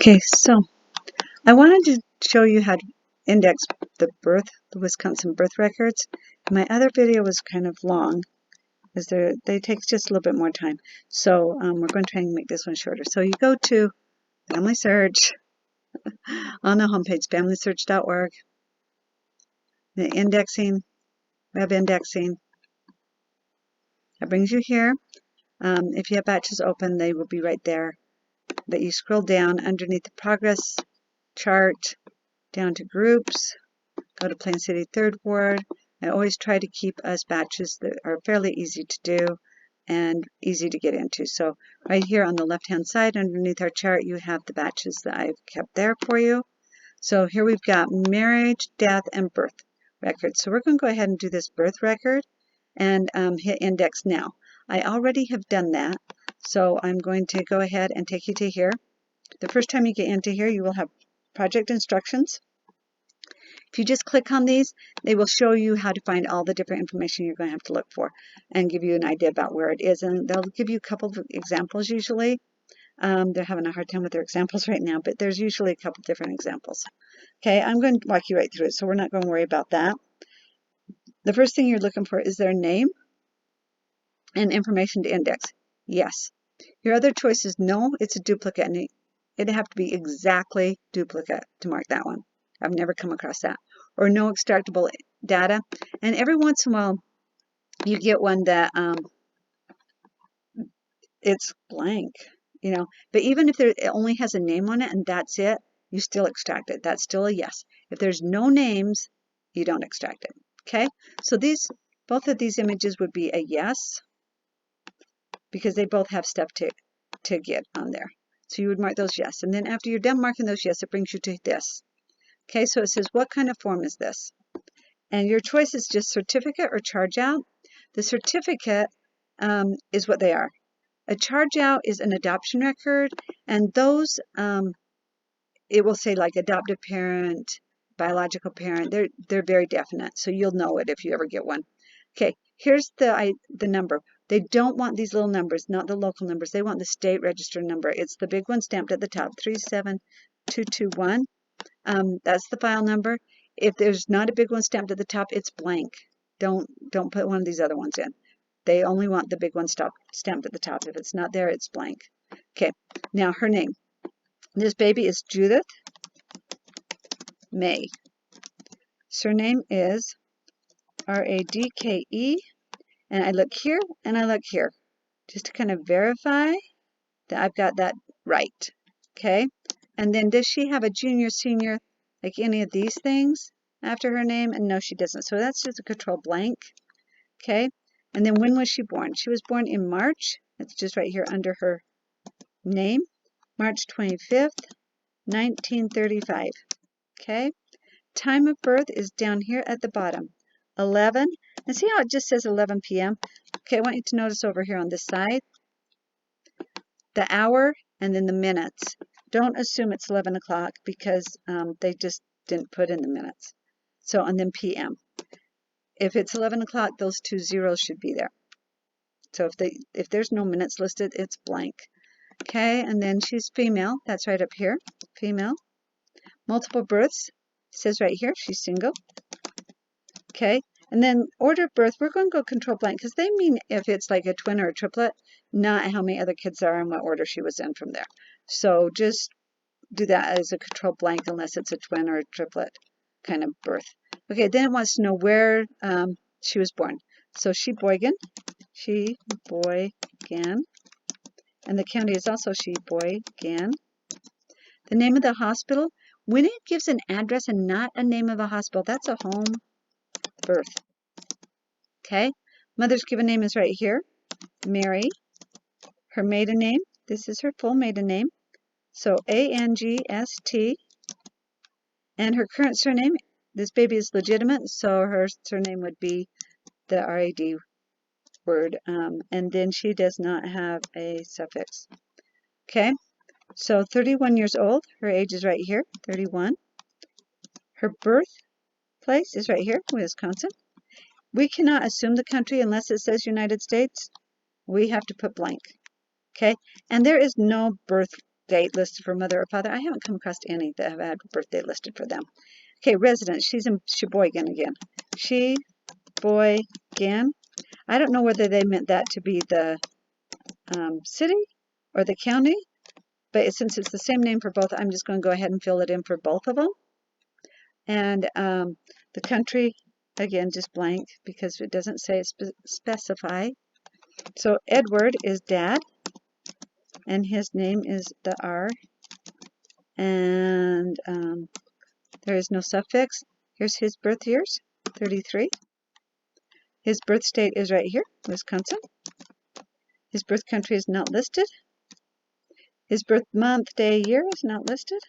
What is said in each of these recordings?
Okay, so I wanted to show you how to index the Wisconsin birth records. My other video was kind of long, as they take just a little bit more time. So we're going to try and make this one shorter. So you go to Family Search on the homepage, familysearch.org, the indexing, web indexing. That brings you here. If you have batches open, they will be right there. But you scroll down underneath the progress chart, down to groups, go to Plain City 3rd Ward. I always try to keep us batches that are fairly easy to do and easy to get into. So right here on the left-hand side underneath our chart, you have the batches that I've kept there for you. So here we've got marriage, death, and birth records. So we're going to go ahead and do this birth record and hit index now. I already have done that, so I'm going to go ahead and take you to here. The first time you get into here, you will have project instructions. If you just click on these, they will show you how to find all the different information you're going to have to look for and give you an idea about where it is. And they'll give you a couple of examples usually. They're having a hard time with their examples right now, but there's usually a couple different examples. Okay, I'm going to walk you right through it, so we're not going to worry about that. The first thing you're looking for is their name and information to index. Yes. Your other choice is no, it's a duplicate, and it'd have to be exactly duplicate to mark that one. I've never come across that. Or no extractable data. And every once in a while, you get one that it's blank, you know. But even if it only has a name on it and that's it, you still extract it. That's still a yes. If there's no names, you don't extract it. Okay? So both of these images would be a yes because they both have stuff to get on there. So you would mark those yes. And then after you're done marking those yes, it brings you to this. Okay, so it says, what kind of form is this? And your choice is just certificate or charge out. The certificate is what they are. A charge out is an adoption record, and those, it will say like adoptive parent, biological parent. They're very definite, so you'll know it if you ever get one. Okay, here's the number. They don't want these little numbers, not the local numbers. They want the state register number. It's the big one stamped at the top, 37221. That's the file number. If there's not a big one stamped at the top, it's blank. Don't put one of these other ones in. They only want the big one stamped at the top. If it's not there, it's blank. Okay, now her name. This baby is Judith May. Surname is Radke. And I look here and I look here just to kind of verify that I've got that right. Okay, and then does she have a junior, senior, like any of these things after her name? And no, she doesn't. So that's just a control blank. Okay, and then when was she born? She was born in March. It's just right here under her name. March 25th, 1935. Okay, time of birth is down here at the bottom, 11. And see how it just says 11 p.m.? Okay, I want you to notice over here on this side, the hour and then the minutes. Don't assume it's 11 o'clock because they just didn't put in the minutes. So, and then p.m. If it's 11 o'clock, those two zeros should be there. So if there's no minutes listed, it's blank. Okay, and then she's female. That's right up here, female. Multiple births, says right here, she's single. Okay, and then order of birth, we're going to go control blank because they mean if it's like a twin or a triplet, not how many other kids there are and what order she was in from there. So just do that as a control blank unless it's a twin or a triplet kind of birth. Okay, then it wants to know where she was born. So Sheboygan. And the county is also Sheboygan. The name of the hospital, when it gives an address and not a name of a hospital, that's a home birth. Okay, mother's given name is right here, Mary. Her maiden name, this is her full maiden name, so Angst. And her current surname, this baby is legitimate, so her surname would be the RAD word, and then she does not have a suffix. Okay, so 31 years old, her age is right here, 31. Her birthplace is right here, Wisconsin. We cannot assume the country unless it says United States. We have to put blank. Okay, and there is no birth date listed for mother or father. I haven't come across any that have had birthday listed for them. Okay, residence. She's in Sheboygan again. Sheboygan. I don't know whether they meant that to be the city or the county, but since it's the same name for both, I'm just going to go ahead and fill it in for both of them. And the country, again, just blank because it doesn't say specify. So Edward is dad, and his name is the R, and there is no suffix. Here's his birth years, 33. His birth state is right here, Wisconsin. His birth country is not listed. His birth month, day, year is not listed.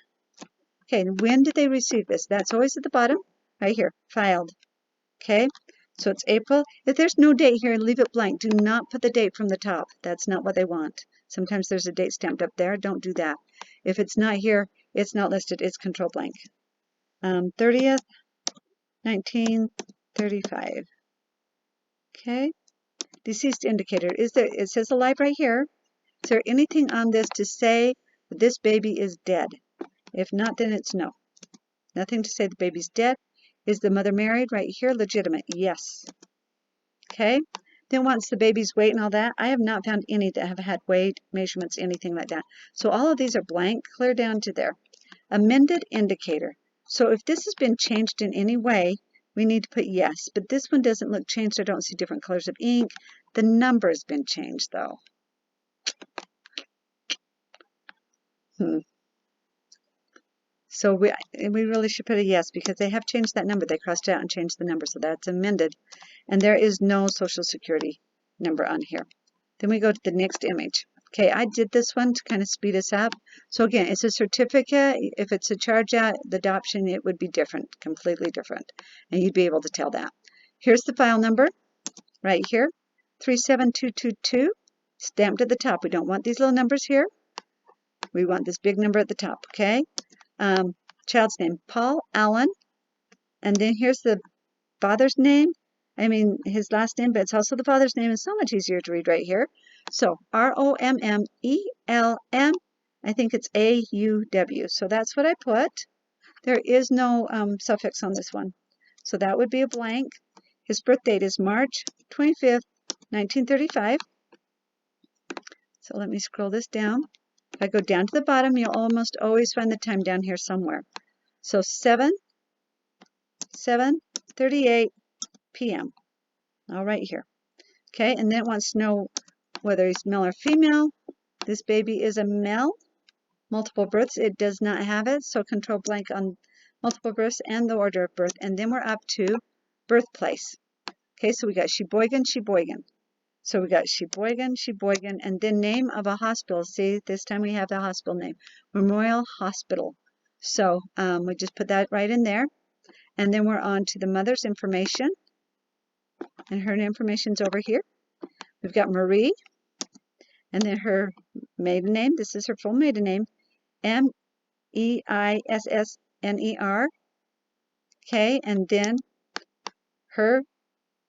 Okay, and when did they receive this? That's always at the bottom, right here, filed. Okay, so it's April. If there's no date here, leave it blank. Do not put the date from the top. That's not what they want. Sometimes there's a date stamped up there. Don't do that. If it's not here, it's not listed. It's control blank. 30th, 1935. Okay, deceased indicator. It says alive right here. Is there anything on this to say that this baby is dead? If not, then it's no. Nothing to say the baby's dead. Is the mother married? Right here, legitimate. Yes. Okay. Then once the baby's weight and all that, I have not found any that have had weight, measurements, anything like that. So all of these are blank, clear down to there. Amended indicator. So if this has been changed in any way, we need to put yes. But this one doesn't look changed. I don't see different colors of ink. The number's been changed, though. So we really should put a yes because they have changed that number. They crossed it out and changed the number, so that's amended. And there is no Social Security number on here. Then we go to the next image. Okay, I did this one to kind of speed us up. So again, it's a certificate. If it's a charge out, the adoption, it would be different, completely different. And you'd be able to tell that. Here's the file number right here, 37222, stamped at the top. We don't want these little numbers here. We want this big number at the top, okay? Child's name, Paul Allen. And then here's the father's name. I mean, his last name, but it's also the father's name. It's so much easier to read right here. So, Rommel, I think it's AUW. So that's what I put. There is no suffix on this one. So that would be a blank. His birth date is March 25th, 1935. So let me scroll this down. If I go down to the bottom, you'll almost always find the time down here somewhere. So 7:38 p.m. All right here. Okay, and then it wants to know whether he's male or female. This baby is a male. Multiple births, it does not have it, so control blank on multiple births and the order of birth. And then we're up to birthplace. Okay, so we got Sheboygan, Sheboygan. So we got Sheboygan, Sheboygan, and then name of a hospital. See, this time we have the hospital name, Memorial Hospital. So we just put that right in there. And then we're on to the mother's information. And her information's over here. We've got Marie. And then her maiden name. This is her full maiden name. Meissner. Okay, and then her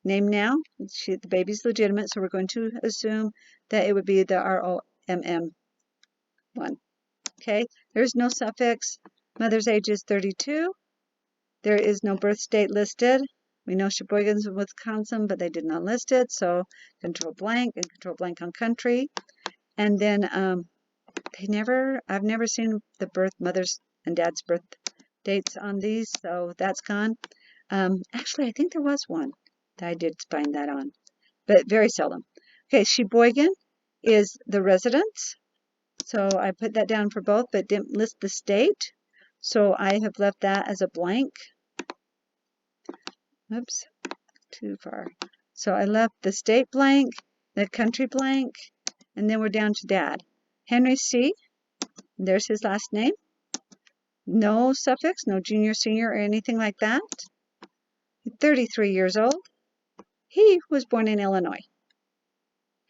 name now. The baby's legitimate, so we're going to assume that it would be the ROMM one. Okay, there's no suffix. Mother's age is 32. There is no birth state listed. We know Sheboygan's in Wisconsin, but they did not list it, so control blank and control blank on country. And then I've never seen the mother's and dad's birth dates on these, so that's gone. Actually, I think there was one that I did find that on, but very seldom. Okay, Sheboygan is the residence, so I put that down for both, but didn't list the state, so I have left that as a blank. Oops, too far. So I left the state blank, the country blank, and then we're down to dad. Henry C. There's his last name. No suffix, no junior, senior, or anything like that. 33 years old. He was born in Illinois.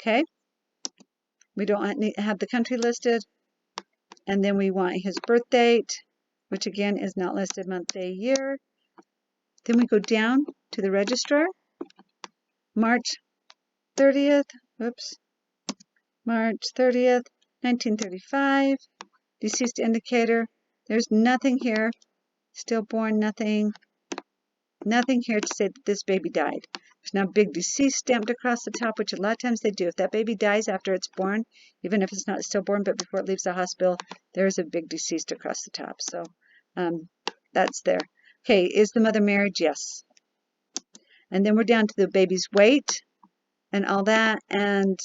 Okay. We don't have the country listed. And then we want his birth date, which again is not listed, month, day, year. Then we go down to the registrar. March 30th, March 30th, 1935. Deceased indicator. There's nothing here. Stillborn, nothing. Nothing here to say that this baby died. There's now a big deceased stamped across the top, which a lot of times they do. If that baby dies after it's born, even if it's not stillborn, but before it leaves the hospital, there's a big deceased across the top. So that's there. Okay, is the mother married? Yes. And then we're down to the baby's weight and all that, and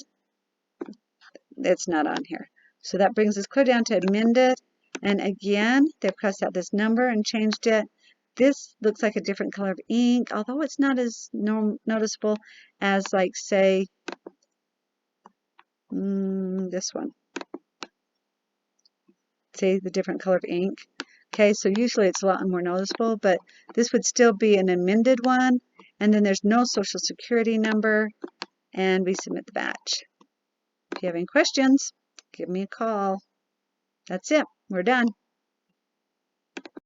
it's not on here. So that brings us clear down to amended. And again, they've crossed out this number and changed it. This looks like a different color of ink, although it's not as noticeable as, like, say, this one. See the different color of ink? Okay, so usually it's a lot more noticeable, but this would still be an amended one. And then there's no social security number, and we submit the batch. If you have any questions, give me a call. That's it. We're done.